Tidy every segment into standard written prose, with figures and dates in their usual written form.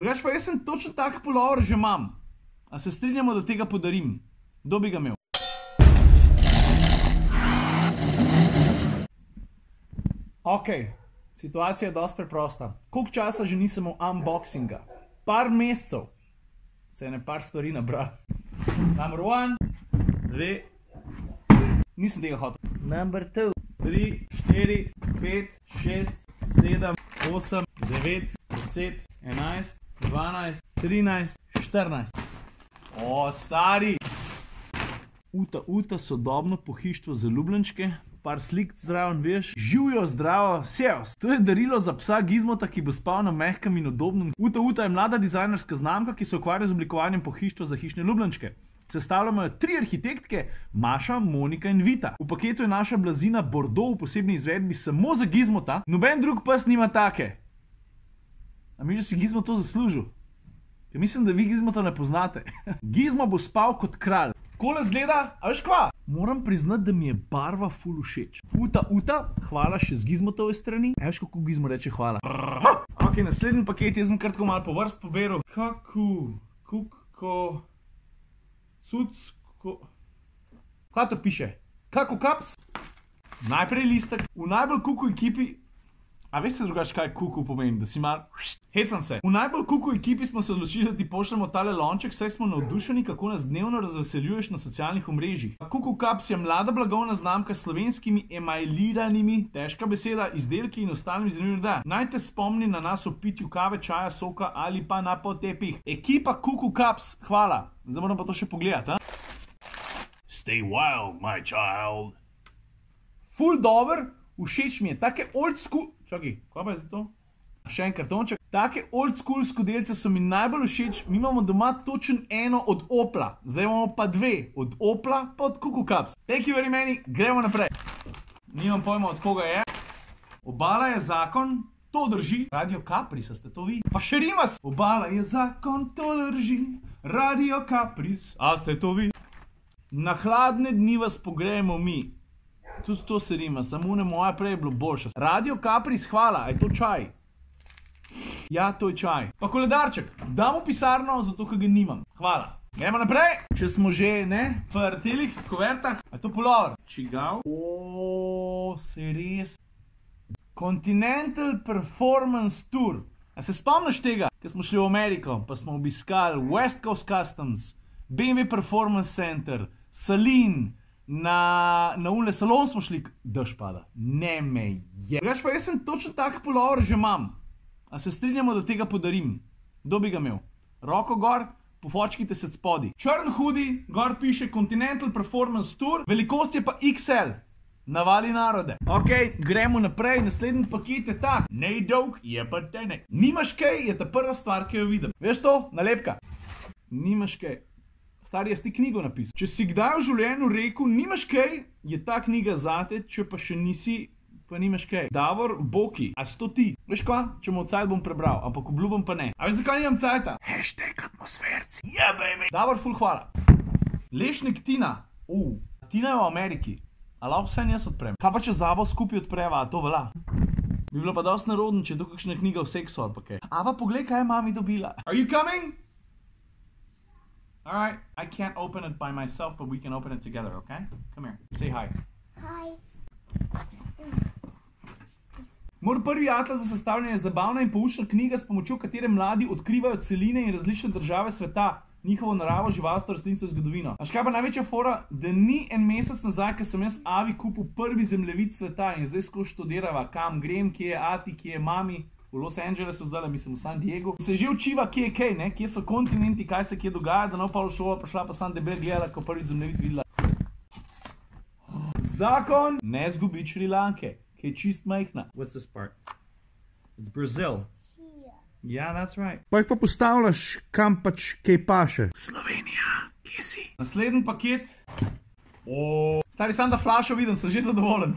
Drugač pa jaz sem točno tak pulover že imam. A se strinjamo, da tega podarim? Kdo bi ga imel? Ok, situacija je dosti preprosta. Koliko časa že nisem v unboxinga? Par mesecev. Se je ne par stvari nabral. Number 1, 2, nisem tega hotel. Number 2, 3, 4, 5, 6, 7, 8, 9, 10, 11, 12, 13, 14. O, stari! Uta sodobno pohištvo za ljubljenčke. Par slik zraven, veš. Živijo, zdravo, sejos. To je darilo za psa Gizmota, ki bo spal na mehkem in udobnem. Uta je mlada dizajnerska znamka, ki se ukvarja z oblikovanjem pohištva za hišne ljubljenčke. Sestavljamo jo 3 arhitektke, Maša, Monika in Vita. V paketu je naša blazina Bordeaux v posebni izvedbi samo za Gizmota. Noben drug pes nima take. A mi že si Gizmo to zaslužil? Ker mislim, da vi Gizmota ne poznate. Gizmo bo spal kot kralj. Takole zgleda, a veš kva? Moram priznati, da mi je barva ful všeč. Uta, hvala še z Gizmotove strani. A veš, kako Gizmo reče hvala? Ok, naslednji paket, jaz sem kar tako malo po vrst poberal. Kaj to piše? Kako kaps? Najprej listek. V najbolj kuku ekipi... A veste drugače, kaj kuku pomeni? Da si mal... Hecam se. V najbolj kuku ekipi smo se odločili, da ti pošljemo tale lonček, saj smo navdušeni, kako nas dnevno razveseljuješ na socialnih omrežjih. Kuku Kaps je mlada blagovna znamka s slovenskimi emajliranimi, težka beseda, izdelki in ostalimi zanimivimi da. Naj te spomni na nas o pitju kave, čaja, soka ali pa na potepih. Ekipa Kuku Kaps, hvala. Zdaj moram pa to še pogledati, Stay wild, my child. Ful dober, všeč mi je. Take old school... Čakaj, kaj pa je zdaj to? Še en kartonček. Take old school skodelce so mi najbolj všeč. Mi imamo doma točen eno od Opla. Zdaj imamo pa 2. Od Opla pa od Kuku Kaps. Thank you very many. Gremo naprej. Nimam pojma, od koga je. Obala je zakon, to drži. Radio Kapris, a ste to vi? Pa še rimas. Obala je zakon, to drži. Radio Kapris, a ste to vi? Na hladne dni vas pogrejemo mi. Tudi to se rima, samo ne moja prej je bilo boljše. Radio Kapris, hvala, a je to čaj? Ja, to je čaj. Pa koledarček, dam v pisarno, zato ker ga nimam. Hvala. Gremo naprej. Če smo že, v artelih, kuvertah, a je to pulover? Čigav? O, se res. Continental Performance Tour. A se spomniš tega? Ker smo šli v Ameriko, pa smo obiskali West Coast Customs, BMW Performance Center, Salin, na unle salon smo šli, dež pada. Ne me je. Drugač pa jaz sem točno tak pulover že imam. A se strinjamo, da tega podarim? Kdo bi ga imel? Roko gor, pofočkite se spodi. Črn hoodie, gor piše Continental Performance Tour, velikost je pa XL. Navali narode. Ok, gremo naprej, naslednji paket je tak. Nej dolg, je pa tenek. Nimaš kaj, je ta prva stvar, ki jo vidim. Veš to? Nalepka. Nimaš kaj. Stari, jaz ti knjigo napisal. Če si kdaj v življenju rekel, nimaš kaj, je ta knjiga zate, če pa še nisi, pa nimaš kaj. Davor Boki, a si to ti? Veš kva? Če mu cajt bom prebral, ampak obljubam pa ne. A veš zakaj nimam cajta? #atmosferci. Yeah, baby! Davor, ful hvala. Lešnik Tina. Tina je v Ameriki. A lahko vse jaz odprem? Kaj pa če zavo skupaj odpreva, a to velja? Bi bilo pa dosti narodno, če je to kakšna knjiga o seksu ali pa kaj. Ava, poglej, kaj je mami dobila. Are you coming? Alright, I can't open it by myself, but we can open it together, okay? Come here, say hi. Hi. Moj prvi atlas za sestavljanje je zabavna in poučna knjiga, s pomočjo katere mladi odkrivajo celine in različne države sveta, njihovo naravo, živalstvo, rastlinstvo in zgodovino. A škaj pa največja fora, da ni en mesec nazaj, ker sem jaz Avi kupil prvi zemljevid sveta in zdaj skozi študirava, kam grem, kje je ati, kje je mami. V Los Angelesu zdaj, mislim v San Diego. Se že učiva, kje je kaj, kje so kontinenti, kaj se kje dogaja, da pa v šolo prišla pa sam debel gledala, ko prvi zemljevid videla. Zakon ne zgubi Šrilanke, ki je čist majhna. What's this part? It's Brazil. Yeah, that's right. Pa jih pa postavljaš, kam pač kaj paše. Slovenija, kje si? Naslednji paket. Stari, sam da flašo vidim, sem že zadovoljen.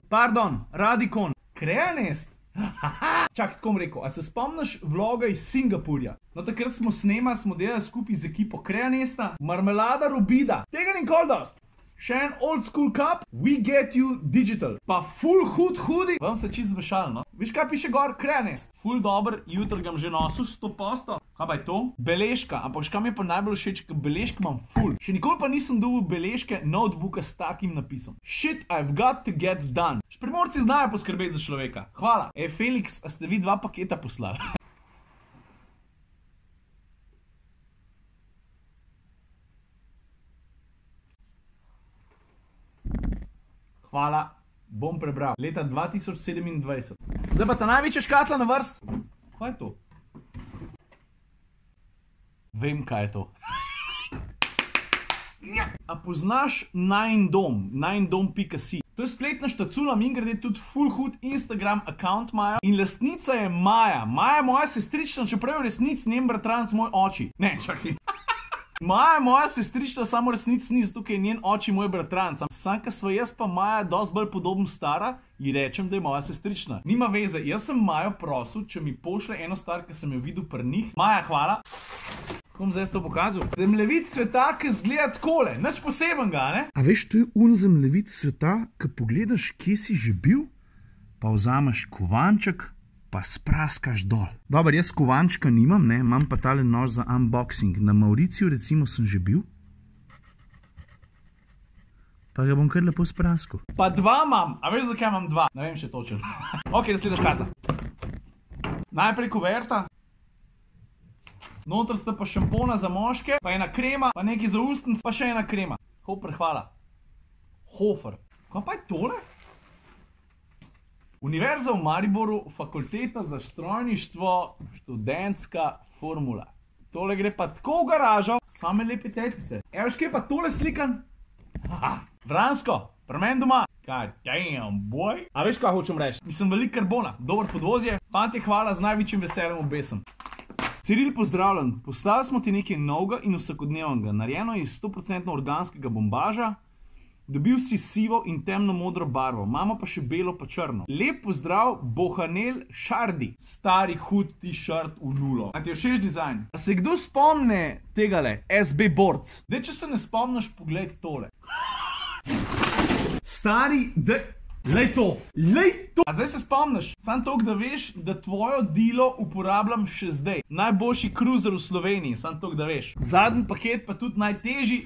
Pardon, Radikon. Kreanest. Čak, tako bom rekel, a se spomniš vloga iz Singapurja? No, takrat smo snemali, smo delali skupaj z ekipo Kreanesta, marmelada Rubida. Tega nikoli dost. Še en old school cup, we get you digital. Pa full hood hoodie. Vam se čisto zmešal, no? Viš kaj piše gor? Krenest. Full dober, jutro ga že nosil 100%. Kaj pa je to? Beležka. Ampak še kaj mi je pa najbolj všeč, ker beležk imam full. Še nikoli pa nisem dobil beležke notebooka s takim napisom. Shit, I've got to get done. Primorci znajo poskrbeti za človeka. Hvala. Felix, a ste vi 2 paketa poslali? Hvala, bom prebral. Leta 2027. Zdaj pa ta največja škatla na vrst. Kaj je to? Vem, kaj je to. A poznaš Nindom? Nindom.si. To je spletna štacula, mimogrede tudi full hood Instagram account imajo. In lastnica je Maja. Maja je moja sestrična, čeprav je resnic njen bratranec moj oči. Ne, čakaj. Maja je moja sestrična, samo resnic ni, zato ker je njen oči moj bratranec. Sam, ker sva jaz pa Maja dosti bolj podoben stara, ji rečem, da je moja sestrična. Nima veze, jaz sem Majo prosil, če mi pošle eno stvar, ki sem jo videl pri njih. Maja, hvala. Kom zdaj to pokazal? Zemljevid sveta, ki zgleda takole. Nič posebenega, ne? A veš, to je zemljevid sveta, ki pogledaš, kje si že bil, pa vzameš kovanček, pa spraskaš dol. Dobar, jaz kovančka nimam, ne, imam pa tale nož za unboxing. Na Mauriciju recimo sem že bil. Pa ga bom kar lepo spraskal. Pa 2 imam. A veš, zakaj imam 2? Ne vem, če je točen. Ok, naslednja škatla. Najprej kuverta. Notr sta pa šampona za moške, pa ena krema, pa nekaj za ustnic, pa še ena krema. Hofer, hvala. Hofer. Kaj pa je tole? Univerza v Mariboru, fakulteta za strojništvo, študentska formula. Tole gre pa tako v garažo, same lepe tetice. Evo, škaj pa tole slikan? Haha, Vransko, pri meni doma. God damn, boy. A veš, kaj hočem reči? Mislim, velik karbona, dober podvozje. Fantje, hvala, z največjim veseljem obesem. Ciril, pozdravljen. Poslali smo ti nekaj novega in vsakodnevnega. Narejeno je iz 100% organskega bombaža. Dobil si sivo in temno modro barvo, imamo pa še belo pa črno. Lep pozdrav, Bohanel Šardi. Stari hud t-shirt v nulo. A ti je všeč dizajn? A se kdo spomne tegale SB Boards? Dej, če se ne spomniš, poglej tole. Stari, lej to. A zdaj se spomniš? Sam toliko, da veš, da tvojo dilo uporabljam še zdaj. Najboljši cruiser v Sloveniji, sam toliko, da veš. Zadnji paket pa tudi najtežji.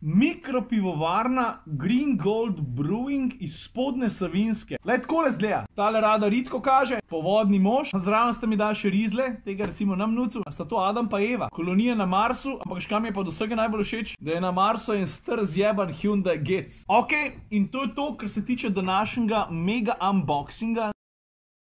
Mikropivovarna Green Gold Brewing iz Spodnje Savinjske. Lej, takole zgleda. Tale rada ritko kaže, povodni mož. Zraven sta mi dali še rizle, tega recimo nam nucu. A sta to Adam pa Eva. Kolonija na Marsu, ampak škam je pa do vsega najbolj všeč, da je na Marsu en star zjeban Hyundai Getz. Ok, in to je to, kar se tiče današnjega mega unboxinga.